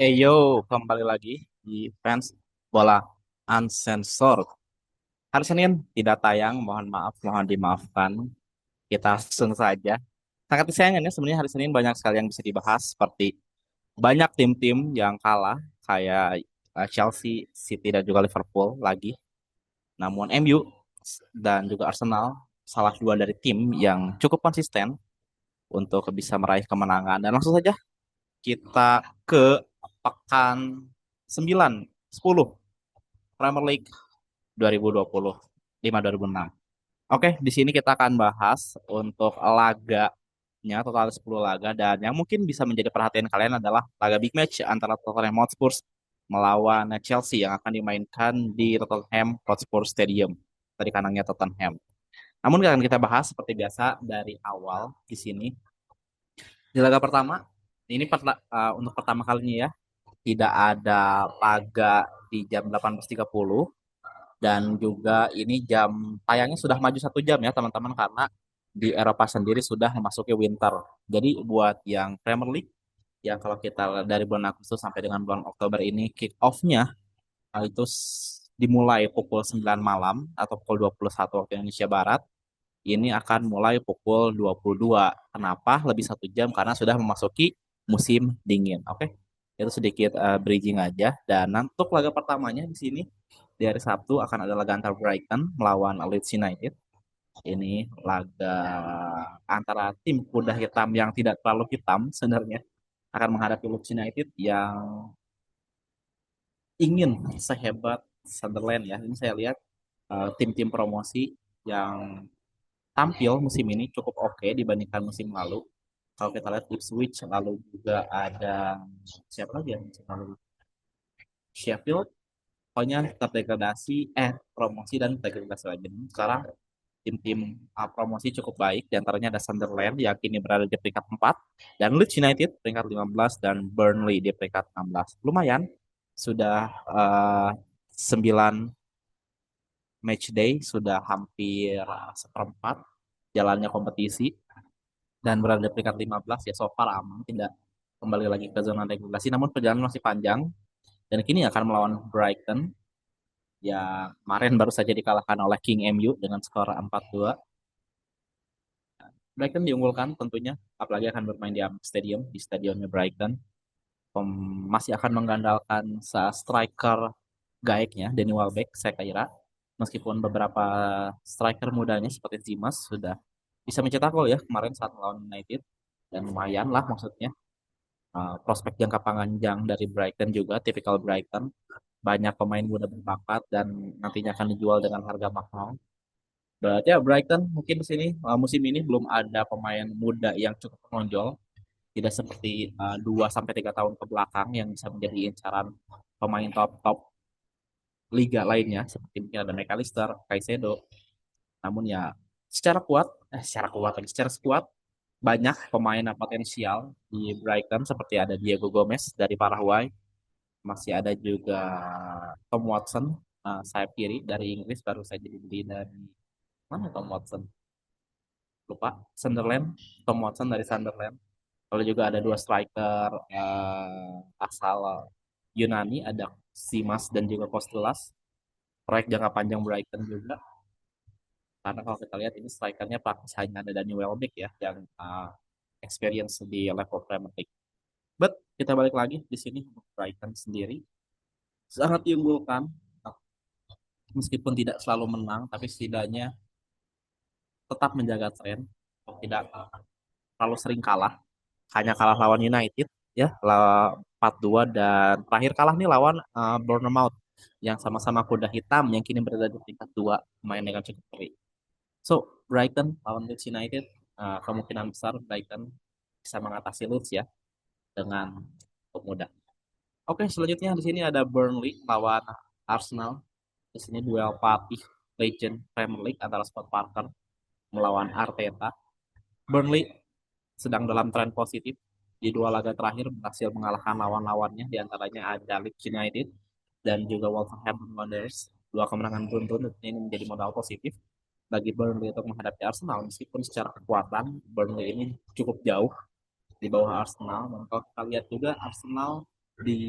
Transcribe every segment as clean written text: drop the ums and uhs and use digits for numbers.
Yo, kembali lagi di fans bola uncensored. Hari Senin tidak tayang, mohon maaf, mohon dimaafkan. Kita langsung saja. Sangat disayangkan ya, sebenarnya hari Senin banyak sekali yang bisa dibahas, seperti banyak tim-tim yang kalah, kayak Chelsea, City, dan juga Liverpool lagi. Namun MU dan juga Arsenal, salah dua dari tim yang cukup konsisten untuk bisa meraih kemenangan. Dan langsung saja kita ke pekan 9, 10 Premier League 2025-2026. Oke, di sini kita akan bahas untuk laganya, total ada 10 laga, dan yang mungkin bisa menjadi perhatian kalian adalah laga big match antara Tottenham Hotspur melawan Chelsea yang akan dimainkan di Tottenham Hotspur Stadium, dari kanannya Tottenham. Namun akan kita bahas seperti biasa dari awal di sini. Di laga pertama, ini untuk pertama kalinya ya, tidak ada laga di jam 18.30, dan juga ini jam tayangnya sudah maju 1 jam ya teman-teman, karena di Eropa sendiri sudah memasuki winter. Jadi buat yang Premier League, yang kalau kita dari bulan Agustus sampai dengan bulan Oktober ini kick off-nya itu dimulai pukul 9 malam atau pukul 21 waktu Indonesia Barat. Ini akan mulai pukul 22. Kenapa lebih 1 jam? Karena sudah memasuki musim dingin. Oke, itu sedikit bridging aja. Dan untuk laga pertamanya di sini di hari Sabtu akan ada laga antar Brighton melawan Leeds United. Ini laga antara tim kuda hitam yang tidak terlalu hitam sebenarnya akan menghadapi Leeds United yang ingin sehebat Sunderland ya. Ini saya lihat tim-tim promosi yang tampil musim ini cukup oke dibandingkan musim lalu. Kalau kita lihat Ipswich, lalu juga ada siapa lagi yang musim lalu? Sheffield, pokoknya terdegradasi, promosi dan degradasi lagi. Sekarang tim-tim promosi cukup baik, di antaranya ada Sunderland yang kini berada di peringkat 4, dan Leeds United peringkat 15, dan Burnley di peringkat 16. Lumayan, sudah 9 match day, sudah hampir seperempat jalannya kompetisi, dan berada di peringkat 15 ya, so far aman, tidak kembali lagi ke zona degradasi, namun perjalanan masih panjang, dan kini akan melawan Brighton yang kemarin baru saja dikalahkan oleh King MU dengan skor 4-2. Brighton diunggulkan tentunya, apalagi akan bermain di Amex Stadium, di stadionnya Brighton. Masih akan mengandalkan striker gaeknya, Danny Welbeck, saya kira. Meskipun beberapa striker mudanya seperti Zimas sudah bisa mencetak gol ya kemarin saat melawan United. Dan lumayan lah maksudnya. Prospek jangka panjang dari Brighton juga, tipikal Brighton. Banyak pemain muda berbakat dan nantinya akan dijual dengan harga mahal. Berarti ya Brighton mungkin di sini musim ini belum ada pemain muda yang cukup menonjol, tidak seperti 2 sampai 3 tahun ke belakang yang bisa menjadi incaran pemain top-top liga lainnya seperti mungkin ada McAllister, Caicedo. Namun ya secara skuad banyak pemain yang potensial di Brighton, seperti ada Diego Gomez dari Paraguay, masih ada juga Tom Watson, sayap kiri dari Inggris, baru saja dibeli dari mana Tom Watson, lupa, Sunderland. Tom Watson dari Sunderland. Lalu juga ada dua striker asal Yunani, ada Simas dan juga Kostulas. Proyek jangka panjang Brighton juga. Karena kalau kita lihat ini strikernya praktis hanya ada Daniel Welbeck ya yang experience di level Premier League. But kita balik lagi di sini untuk Brighton sendiri sangat diunggulkan, meskipun tidak selalu menang, tapi setidaknya tetap menjaga tren, tidak terlalu sering kalah. Hanya kalah lawan United ya, 4-2, dan terakhir kalah nih lawan Bournemouth yang sama-sama kuda hitam yang kini berada di peringkat 2, main dengan cukup baik. So, Brighton lawan Leeds United, kemungkinan besar Brighton bisa mengatasi Leeds ya dengan mudah. Oke, selanjutnya di sini ada Burnley lawan Arsenal. Di sini duel pelatih legend Premier League antara Scott Parker melawan Arteta. Burnley sedang dalam tren positif. Di 2 laga terakhir berhasil mengalahkan lawan-lawannya, di antaranya ada Leeds United dan juga Wolverhampton Wanderers. 2 kemenangan beruntun ini menjadi modal positif bagi Burnley untuk menghadapi Arsenal, meskipun secara kekuatan Burnley ini cukup jauh di bawah Arsenal. Dan kalau kita lihat juga Arsenal di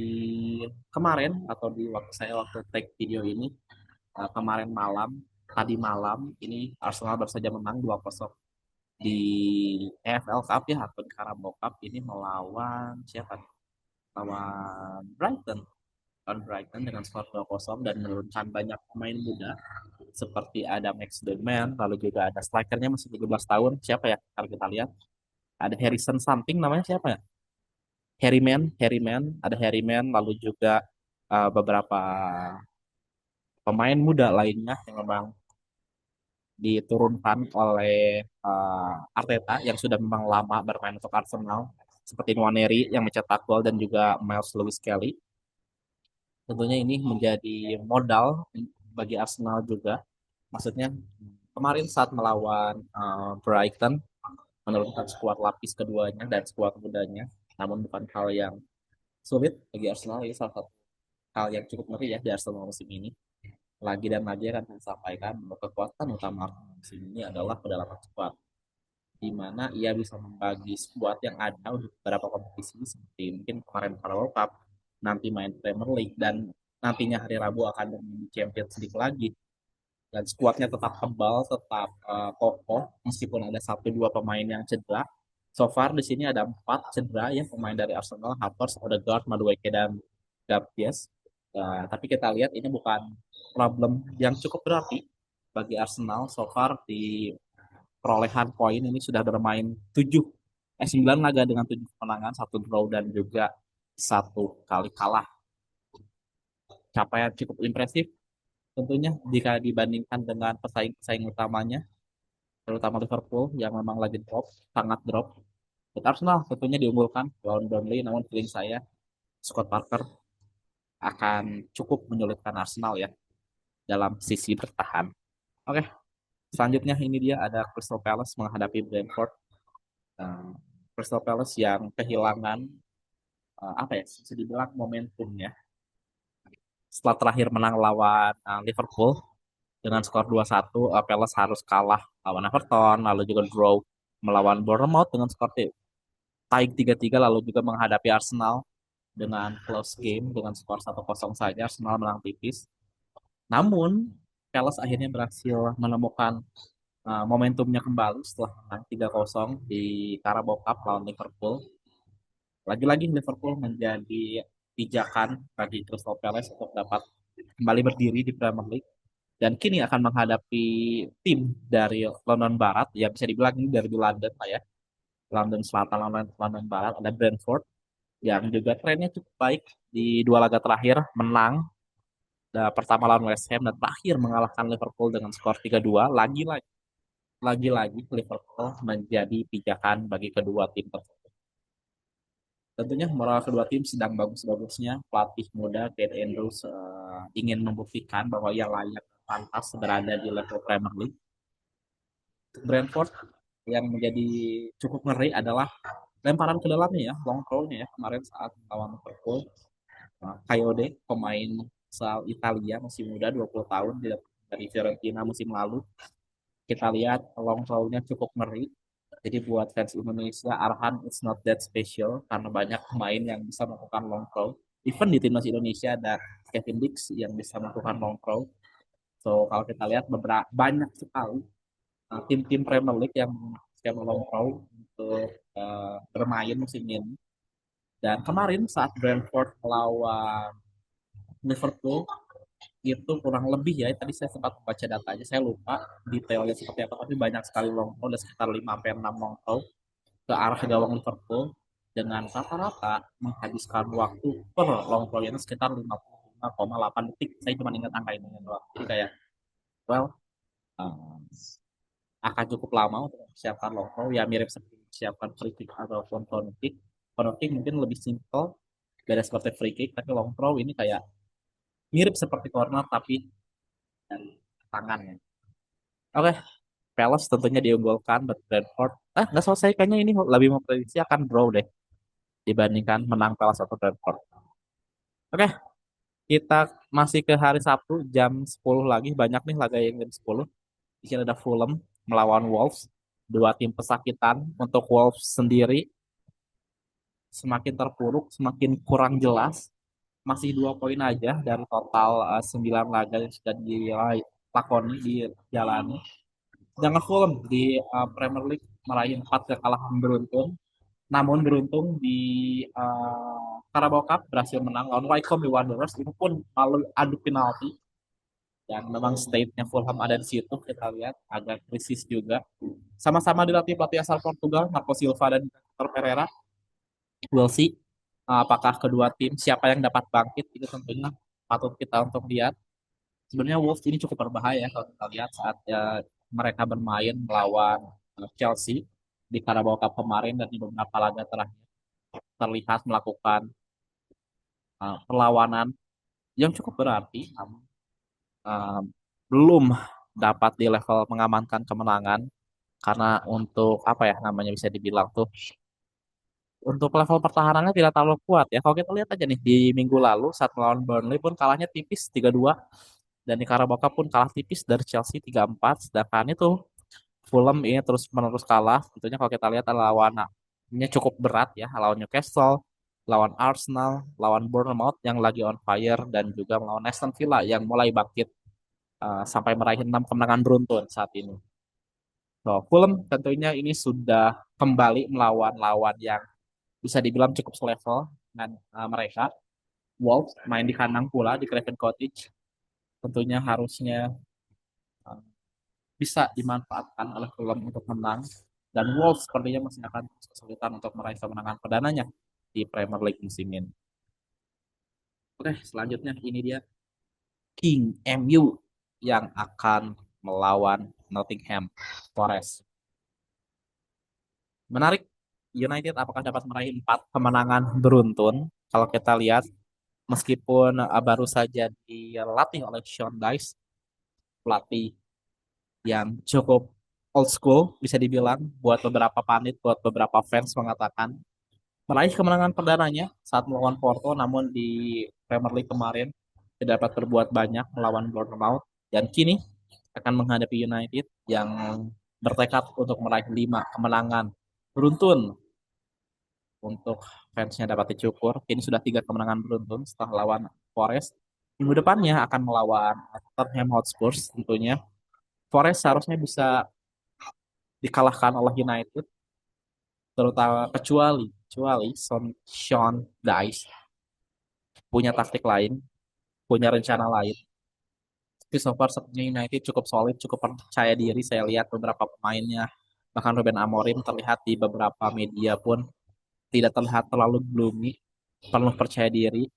kemarin atau di waktu saya waktu take video ini kemarin malam, tadi malam ini Arsenal baru saja menang 2-0 di EFL Cup ya atau di Carabao Cup ini melawan siapa nih? Lawan Brighton. Lawan Brighton dengan skor 2-0 dan menurunkan banyak pemain muda seperti ada Max Deman, lalu juga ada strikernya masih 17 tahun. Siapa ya? Kalau kita lihat ada Harrison something namanya siapa ya? Harry Man, ada Harry Man, lalu juga beberapa pemain muda lainnya yang memang diturunkan oleh Arteta yang sudah memang lama bermain untuk Arsenal seperti Nwaneri yang mencetak gol dan juga Miles Lewis Kelly. Tentunya ini menjadi modal bagi Arsenal juga. Maksudnya kemarin saat melawan Brighton menurunkan skuad lapis keduanya dan skuad mudanya, namun bukan hal yang sulit bagi Arsenal. Ini salah satu hal yang cukup ngeri ya di Arsenal musim ini. Lagi dan lagi akan saya sampaikan bahwa kekuatan utama Arsenal musim ini adalah kedalaman skuad, di mana ia bisa membagi skuad yang ada untuk beberapa kompetisi seperti mungkin kemarin Carabao Cup, nanti main Premier League dan nantinya hari Rabu akan bermain di Champions League lagi. Dan skuadnya tetap tebal, tetap kokoh meskipun ada satu dua pemain yang cedera. So far di sini ada empat cedera ya pemain dari Arsenal, Havertz, Odegaard, Madueke dan Gabdias. Tapi kita lihat ini bukan problem yang cukup berarti bagi Arsenal. So far di perolehan poin ini sudah bermain 9 laga dengan 7 kemenangan, satu draw dan juga satu kali kalah. Capaian cukup impresif tentunya jika dibandingkan dengan pesaing-pesaing utamanya, terutama Liverpool yang memang lagi drop, sangat drop. But Arsenal tentunya diunggulkan lawan Burnley, namun feeling saya Scott Parker akan cukup menyulitkan Arsenal ya dalam sisi bertahan. Oke, selanjutnya ini dia ada Crystal Palace menghadapi Brentford. Uh, Crystal Palace yang kehilangan apa ya, bisa dibilang momentumnya setelah terakhir menang lawan Liverpool dengan skor 2-1, Palace harus kalah lawan Everton, lalu juga draw melawan Bournemouth dengan skor tie 3-3, lalu juga menghadapi Arsenal dengan close game dengan skor 1-0 saja, Arsenal menang tipis. Namun, Palace akhirnya berhasil menemukan momentumnya kembali setelah menang 3-0 di Carabao Cup lawan Liverpool. Lagi-lagi Liverpool menjadi pijakan bagi Crystal Palace untuk dapat kembali berdiri di Premier League dan kini akan menghadapi tim dari London Barat, ya bisa dibilang ini dari London lah ya, London Selatan, London Barat, ada Brentford yang juga trennya cukup baik di dua laga terakhir, menang pertama lawan West Ham dan terakhir mengalahkan Liverpool dengan skor 3-2. Lagi-lagi Liverpool menjadi pijakan bagi kedua tim tersebut. Tentunya moral kedua tim sedang bagus-bagusnya. Pelatih muda Kate Andrews ingin membuktikan bahwa ia layak pantas berada di level Premier League. Brentford yang menjadi cukup ngeri adalah lemparan ke dalamnya ya, long throw-nya ya kemarin saat lawan Liverpool. Coyote, pemain asal Italia, masih muda 20 tahun dari Fiorentina musim lalu. Kita lihat long throw-nya cukup ngeri. Jadi buat fans Indonesia, Arhan it's not that special karena banyak pemain yang bisa melakukan long throw. Even di timnas Indonesia ada Kevin Dix yang bisa melakukan long throw. So kalau kita lihat beberapa banyak sekali tim-tim Premier League yang siap long throw untuk bermain musim ini. Dan kemarin saat Brentford melawan Liverpool itu kurang lebih ya, tadi saya sempat baca datanya, saya lupa detailnya seperti apa, tapi banyak sekali long throw, ada sekitar 5-6 long throw ke arah gawang Liverpool dengan rata-rata menghabiskan waktu per long throw itu sekitar 55,8 detik. Saya cuma ingat angka ini doang. Jadi kayak, well, uh, akan cukup lama untuk mempersiapkan long throw. Ya mirip seperti mempersiapkan free kick ataupun corner kick. Corner kick mungkin lebih simple, beda seperti free kick, tapi long throw ini kayak mirip seperti corner tapi dari tangannya. Oke, Palace tentunya diunggulkan buat Brentford. Nggak selesai kayaknya ini lebih memprediksi akan draw deh dibandingkan menang Palace atau Brentford. Oke, kita masih ke hari Sabtu jam 10 lagi. Banyak nih laga yang jam 10. Di sini ada Fulham melawan Wolves. Dua tim pesakitan untuk Wolves sendiri. semakin terpuruk, semakin kurang jelas. Masih 2 poin aja dari total 9 laga yang sudah dilakoni, dijalani. Sedangkan Fulham di Premier League meraih 4 kekalahan beruntun. Namun beruntung di Carabao Cup berhasil menang lawan Wycombe Wanderers itu pun melalui adu penalti. Dan memang state-nya Fulham ada di situ, kita lihat agak krisis juga. Sama-sama dilatih pelatih asal Portugal Marco Silva dan Victor Pereira. We'll see apakah kedua tim siapa yang dapat bangkit, itu tentunya patut kita untuk lihat. Sebenarnya Wolves ini cukup berbahaya kalau kita lihat saat mereka bermain melawan Chelsea di Carabao Cup kemarin dan di beberapa laga terakhir terlihat melakukan perlawanan yang cukup berarti, namun uh, belum dapat di level mengamankan kemenangan karena untuk apa ya namanya bisa dibilang tuh untuk level pertahanannya tidak terlalu kuat ya. Kalau kita lihat aja nih di minggu lalu saat melawan Burnley pun kalahnya tipis 3-2 dan di Carabao Cup pun kalah tipis dari Chelsea 3-4. Sedangkan itu Fulham ini terus menerus kalah. Tentunya kalau kita lihat lawannya cukup berat ya, lawan Newcastle, lawan Arsenal, lawan Bournemouth yang lagi on fire dan juga melawan Aston Villa yang mulai bangkit sampai meraih 6 kemenangan beruntun saat ini. So, Fulham tentunya ini sudah kembali melawan lawan yang bisa dibilang cukup selevel dengan mereka. Wolves main di kandang pula di Craven Cottage. Tentunya harusnya uh, bisa dimanfaatkan oleh Fulham untuk menang. Dan Wolves sepertinya masih akan kesulitan untuk meraih kemenangan perdananya di Premier League musim ini. Oke, selanjutnya ini dia King MU yang akan melawan Nottingham Forest. Menarik, United apakah dapat meraih 4 kemenangan beruntun? Kalau kita lihat, meskipun baru saja dilatih oleh Sean Dyche, pelatih yang cukup old school, bisa dibilang, buat beberapa panit, buat beberapa fans mengatakan, meraih kemenangan perdananya saat melawan Porto, namun di Premier League kemarin tidak dapat berbuat banyak melawan Bournemouth, dan kini akan menghadapi United yang bertekad untuk meraih 5 kemenangan beruntun untuk fansnya dapat dicukur. Kini sudah 3 kemenangan beruntun setelah lawan Forest. Minggu depannya akan melawan Tottenham Hotspur tentunya. Forest seharusnya bisa dikalahkan oleh United, terutama kecuali Sean Dyche punya taktik lain, punya rencana lain. Tapi so far sepertinya United cukup solid, cukup percaya diri. Saya lihat beberapa pemainnya, bahkan Ruben Amorim terlihat di beberapa media pun tidak terlihat terlalu gloomy, penuh percaya diri.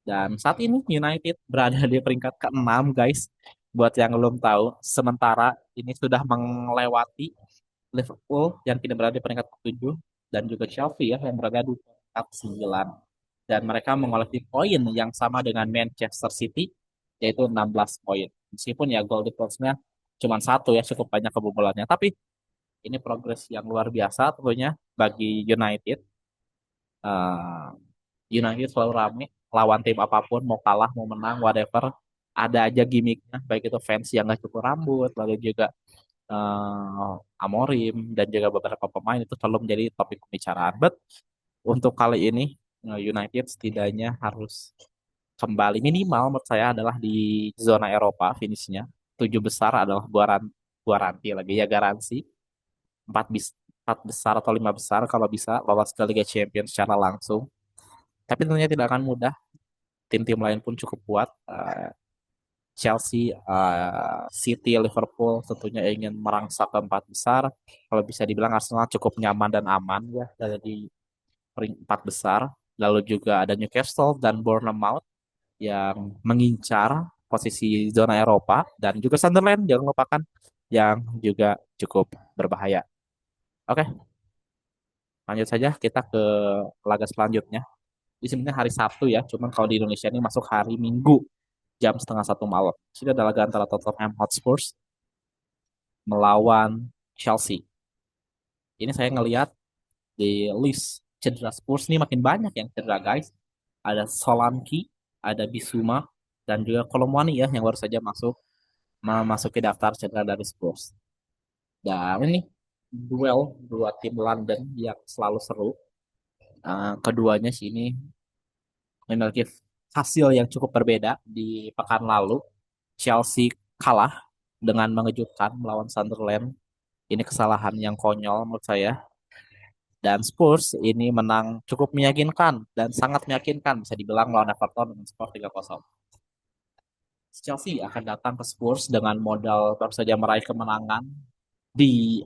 Dan saat ini United berada di peringkat ke-6 guys. Buat yang belum tahu, sementara ini sudah melewati Liverpool yang kini berada di peringkat ke-7 dan juga Chelsea ya yang berada di peringkat 9. Dan mereka mengoleksi poin yang sama dengan Manchester City yaitu 16 poin. Meskipun ya gol difference-nya cuma satu ya cukup banyak kebobolannya. Tapi ini progres yang luar biasa tentunya bagi United. Uh, United selalu rame lawan tim apapun mau kalah mau menang whatever ada aja gimmicknya baik itu fans yang nggak cukur rambut lalu juga Amorim dan juga beberapa pemain itu selalu menjadi topik pembicaraan. But untuk kali ini United setidaknya harus kembali minimal menurut saya adalah di zona Eropa finishnya 7 besar adalah garansi lagi ya garansi 4 besar atau 5 besar kalau bisa lolos ke Liga Champions secara langsung. Tapi tentunya tidak akan mudah. Tim-tim lain pun cukup kuat. Chelsea, City, Liverpool tentunya ingin merangsak ke 4 besar. Kalau bisa dibilang Arsenal cukup nyaman dan aman ya dari di 4 besar. Lalu juga ada Newcastle dan Bournemouth yang mengincar posisi zona Eropa dan juga Sunderland jangan lupakan yang juga cukup berbahaya. Oke, lanjut saja kita ke laga selanjutnya. Di sini hari Sabtu ya, cuman kalau di Indonesia ini masuk hari Minggu jam setengah 1 malam. Sini adalah laga antara Tottenham Hotspur melawan Chelsea. Ini saya ngelihat di list cedera Spurs ini makin banyak yang cedera guys. Ada Solanke, ada Bisuma, dan juga Kolomwani ya yang baru saja memasuki daftar cedera dari Spurs. Dan ini duel dua tim London yang selalu seru. Keduanya sih ini memiliki hasil yang cukup berbeda di pekan lalu. Chelsea kalah dengan mengejutkan melawan Sunderland. Ini kesalahan yang konyol menurut saya. Dan Spurs ini menang cukup meyakinkan dan sangat meyakinkan bisa dibilang melawan Everton dengan skor 3-0. Chelsea akan datang ke Spurs dengan modal baru saja meraih kemenangan di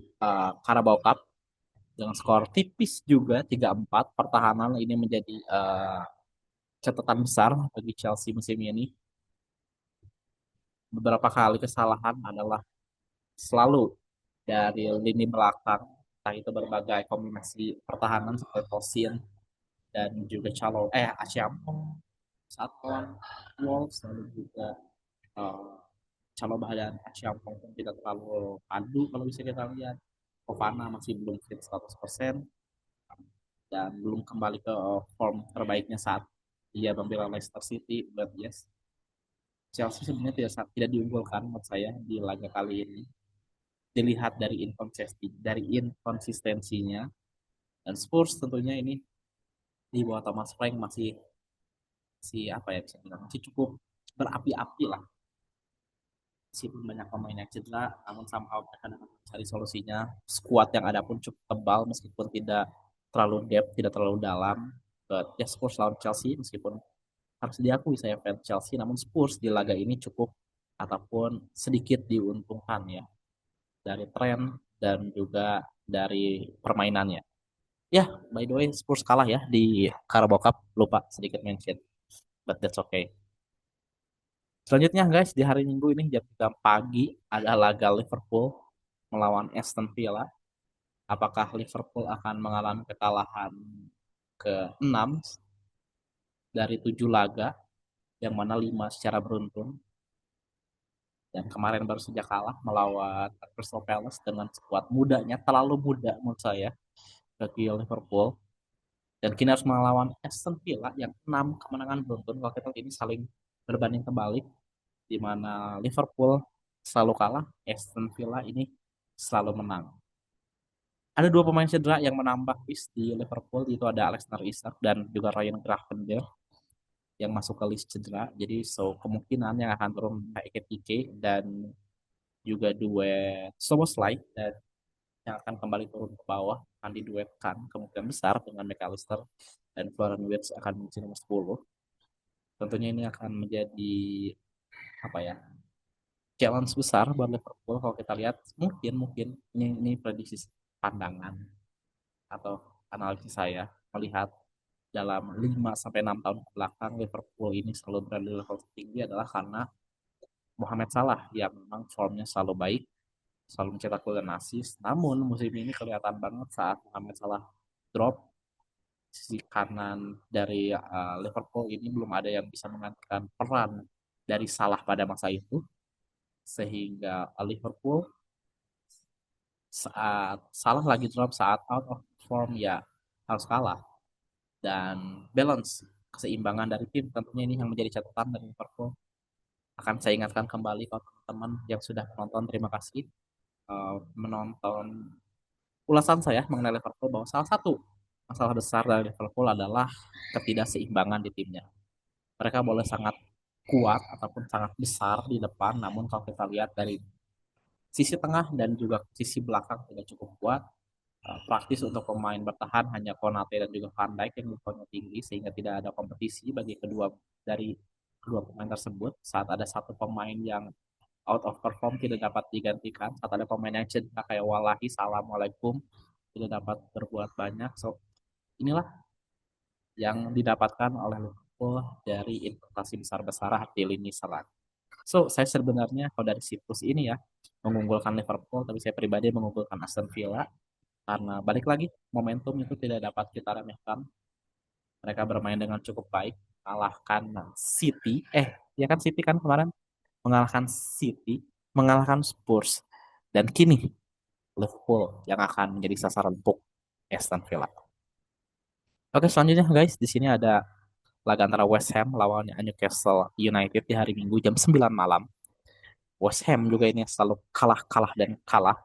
Carabao Cup dengan skor tipis juga 3-4. Pertahanan ini menjadi catatan besar bagi Chelsea musim ini. Beberapa kali kesalahan adalah selalu dari lini belakang, entah itu berbagai kombinasi pertahanan seperti Tosin dan juga Asyam saat melawan Wolves, lalu juga uh, Chalobah dan Asyam pun tidak terlalu padu kalau bisa kita lihat. Fofana masih belum fit 100% dan belum kembali ke form terbaiknya saat dia membela Leicester City. But yes, Chelsea sebenarnya tidak diunggulkan menurut saya di laga kali ini. Dilihat dari inkonsistensinya, dan Spurs tentunya ini di bawah Thomas Frank masih si apa ya bisa bilang masih cukup berapi-api lah. Meskipun banyak pemain yang cedera, namun somehow mereka dapat mencari solusinya. Skuad yang ada pun cukup tebal meskipun tidak terlalu depth, tidak terlalu dalam. But ya Spurs lawan Chelsea meskipun harus diakui saya fans Chelsea, namun Spurs di laga ini cukup ataupun sedikit diuntungkan ya dari tren dan juga dari permainannya. Ya, by the way, Spurs kalah ya di Carabao Cup. Lupa sedikit mention, but that's okay. Selanjutnya guys, di hari Minggu ini jam 3 pagi ada laga Liverpool melawan Aston Villa. Apakah Liverpool akan mengalami kekalahan ke-6 dari 7 laga, yang mana 5 secara beruntun? Dan kemarin baru saja kalah melawan Crystal Palace dengan skuad mudanya, terlalu muda menurut saya bagi Liverpool. Dan kini harus melawan Aston Villa yang 6 kemenangan beruntun. Kalau kita ini saling berbanding terbalik, di mana Liverpool selalu kalah, Aston Villa ini selalu menang. Ada dua pemain cedera yang menambah list di Liverpool, itu ada Alexander Isak dan juga Ryan Gravenberch yang masuk ke list cedera. Jadi kemungkinan yang akan turun Ekitike dan juga duet Szoboszlai dan yang akan kembali turun ke bawah akan diduetkan kemungkinan besar dengan McAllister dan Florian Wirtz akan mengisi nomor 10. Tentunya ini akan menjadi apa ya, challenge besar buat Liverpool kalau kita lihat. Mungkin ini prediksi pandangan atau analisis saya melihat dalam 5 sampai 6 tahun ke belakang Liverpool ini selalu berada di level tertinggi adalah karena Mohamed Salah yang memang formnya selalu baik, selalu mencetak gol dan assist. Namun musim ini kelihatan banget saat Mohamed Salah drop, sisi kanan dari Liverpool ini belum ada yang bisa menggantikan peran dari Salah pada masa itu, sehingga Liverpool saat Salah lagi drop, saat out of form ya harus kalah. Dan balance keseimbangan dari tim tentunya ini yang menjadi catatan dari Liverpool. Akan saya ingatkan kembali kalau teman-teman yang sudah menonton, terima kasih menonton ulasan saya mengenai Liverpool, bahwa salah satu masalah besar dari Liverpool adalah ketidakseimbangan di timnya. Mereka boleh sangat kuat ataupun sangat besar di depan, namun kalau kita lihat dari sisi tengah dan juga sisi belakang tidak cukup kuat. Praktis untuk pemain bertahan hanya Konate dan juga Van Dijk yang levelnya tinggi, sehingga tidak ada kompetisi bagi kedua pemain tersebut. Saat ada satu pemain yang out of perform tidak dapat digantikan, saat ada pemain yang cedera kayak Walahi, Assalamualaikum, tidak dapat berbuat banyak. So inilah yang didapatkan oleh Liverpool dari investasi besar-besaran di lini serang. So saya sebenarnya kalau dari situs ini ya mengunggulkan Liverpool, tapi saya pribadi mengunggulkan Aston Villa karena balik lagi momentum itu tidak dapat kita remehkan. Mereka bermain dengan cukup baik, mengalahkan City. Ya kan City kan kemarin mengalahkan City, mengalahkan Spurs, dan kini Liverpool yang akan menjadi sasaran empuk Aston Villa. Oke, selanjutnya guys, di sini ada laga antara West Ham lawan Newcastle United di hari Minggu jam 9 malam. West Ham juga ini selalu kalah dan kalah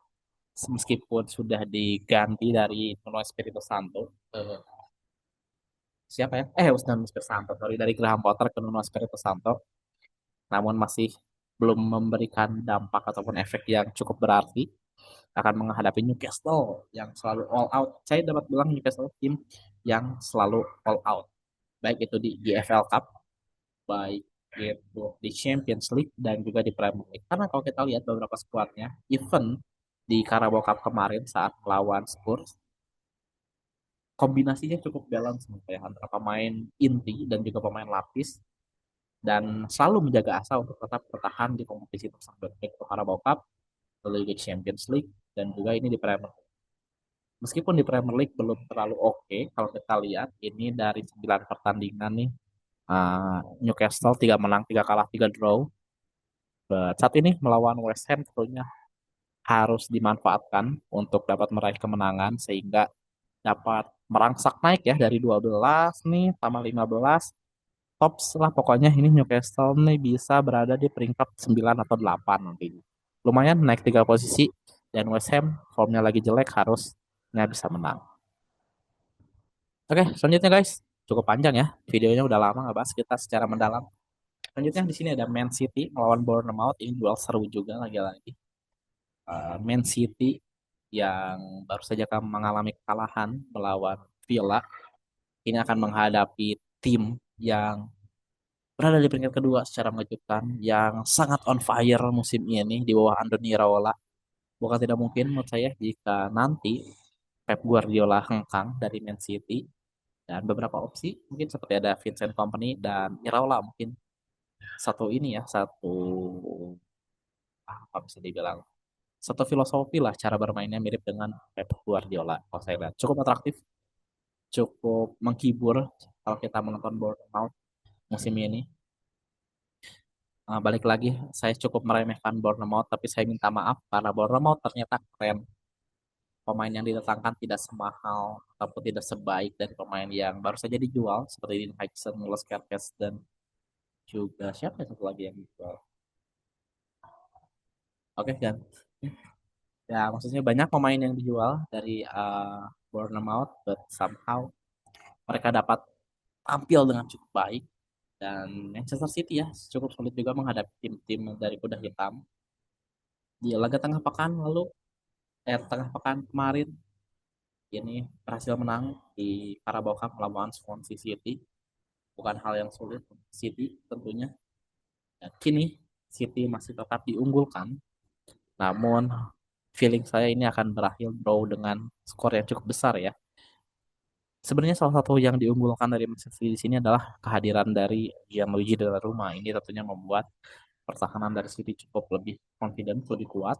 meskipun sudah diganti dari Nuno Espirito Santo. siapa ya? Usman Espirito, sorry, dari Graham Potter ke Nuno Espirito Santo, namun masih belum memberikan dampak ataupun efek yang cukup berarti. Akan menghadapi Newcastle yang selalu all out. Saya dapat bilang Newcastle tim yang selalu all out, baik itu di EFL Cup, baik itu di Champions League dan juga di Premier League. Karena kalau kita lihat beberapa skuadnya, even di Carabao Cup kemarin saat melawan Spurs, kombinasinya cukup balance ya antara pemain inti dan juga pemain lapis dan selalu menjaga asa untuk tetap bertahan di kompetisi tersebut baik itu Carabao Cup, Liga Champions League dan juga ini di Premier League. Meskipun di Premier League belum terlalu oke, kalau kita lihat ini dari 9 pertandingan nih, Newcastle 3 menang, 3 kalah, 3 draw. Saat ini melawan West Ham tentunya harus dimanfaatkan untuk dapat meraih kemenangan sehingga dapat merangsak naik ya dari 12 nih tambah 15 tops lah pokoknya ini Newcastle nih bisa berada di peringkat 9 atau 8 nanti. Lumayan naik 3 posisi dan West Ham formnya lagi jelek harusnya bisa menang. Oke, selanjutnya guys, cukup panjang ya. Videonya udah lama nggak bahas kita secara mendalam. Selanjutnya di sini ada Man City melawan Bournemouth. Ini duel seru juga lagi-lagi. Man City yang baru saja mengalami kekalahan melawan Villa. Ini akan menghadapi tim yang berada di peringkat kedua secara mengejutkan, yang sangat on fire musim ini di bawah Andoni Iraola. Bukan tidak mungkin menurut saya jika nanti Pep Guardiola hengkang dari Man City dan beberapa opsi mungkin seperti ada Vincent Kompany dan Iraola mungkin satu ini ya satu apa bisa dibilang satu filosofi lah cara bermainnya mirip dengan Pep Guardiola kalau saya lihat cukup atraktif cukup menghibur kalau kita menonton Bournemouth musim ini. Balik lagi saya cukup meremehkan Bournemouth tapi saya minta maaf karena Bournemouth ternyata keren. Pemain yang didatangkan tidak semahal ataupun tidak sebaik dari pemain yang baru saja dijual seperti Dean Huijsen, Milos Kerkez dan juga siapa satu lagi yang dijual. Oke kan, ya maksudnya banyak pemain yang dijual dari Bournemouth, but somehow mereka dapat tampil dengan cukup baik dan Manchester City ya cukup sulit juga menghadapi tim-tim dari kuda hitam di laga tengah pekan lalu tengah pekan kemarin ini berhasil menang di Carabao Cup melawan Swansea City, bukan hal yang sulit untuk City tentunya. Dan kini City masih tetap diunggulkan, namun feeling saya ini akan berakhir draw dengan skor yang cukup besar ya. Sebenarnya salah satu yang diunggulkan dari Manchester City di sini adalah kehadiran dari Gianluigi Donnarumma. Ini tentunya membuat pertahanan dari City cukup lebih confident, lebih kuat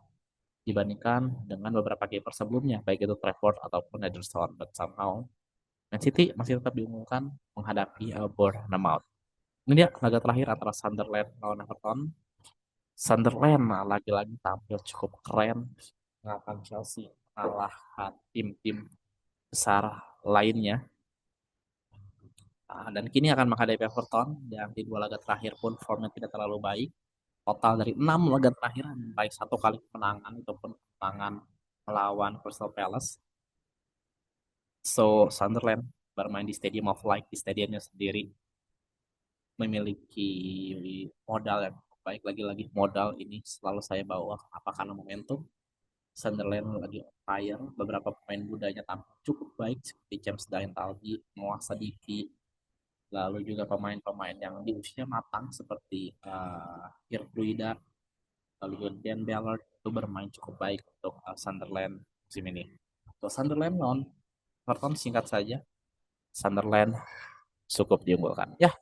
dibandingkan dengan beberapa kiper sebelumnya, baik itu Trafford ataupun Ederson. But somehow Man City masih tetap diunggulkan menghadapi Bournemouth. Ini dia laga terakhir antara Sunderland lawan Everton. Sunderland lagi-lagi tampil cukup keren mengalahkan Chelsea, mengalahkan tim-tim besar lainnya. Dan kini akan menghadapi Everton yang di dua laga terakhir pun formnya tidak terlalu baik. Total dari 6 laga terakhir meraih satu kali kemenangan ataupun kemenangan melawan Crystal Palace. So Sunderland bermain di Stadium of Light di stadionnya sendiri memiliki modal yang baik lagi-lagi modal ini selalu saya bawa apa karena momentum Sunderland lagi on fire beberapa pemain mudanya tampil cukup baik seperti James Daintaldi, Noah Sadiki lalu juga pemain-pemain yang di usia matang seperti Geert Ruida lalu juga Dan Ballard itu bermain cukup baik untuk Sunderland musim ini. Untuk Sunderland non Everton singkat saja Sunderland cukup diunggulkan ya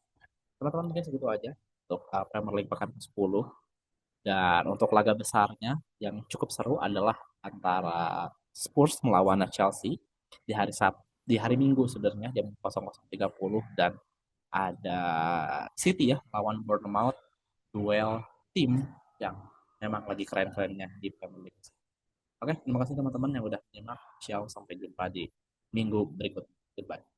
teman-teman mungkin segitu aja untuk Premier League pekan ke-10. Dan untuk laga besarnya yang cukup seru adalah antara Spurs melawan Chelsea di hari di hari Minggu sebenarnya jam 00.30 dan ada City ya melawan Bournemouth duel tim yang memang lagi keren-kerennya di Premier League. Oke, terima kasih teman-teman yang udah menyimak. Ciao, sampai jumpa di minggu berikut. Goodbye.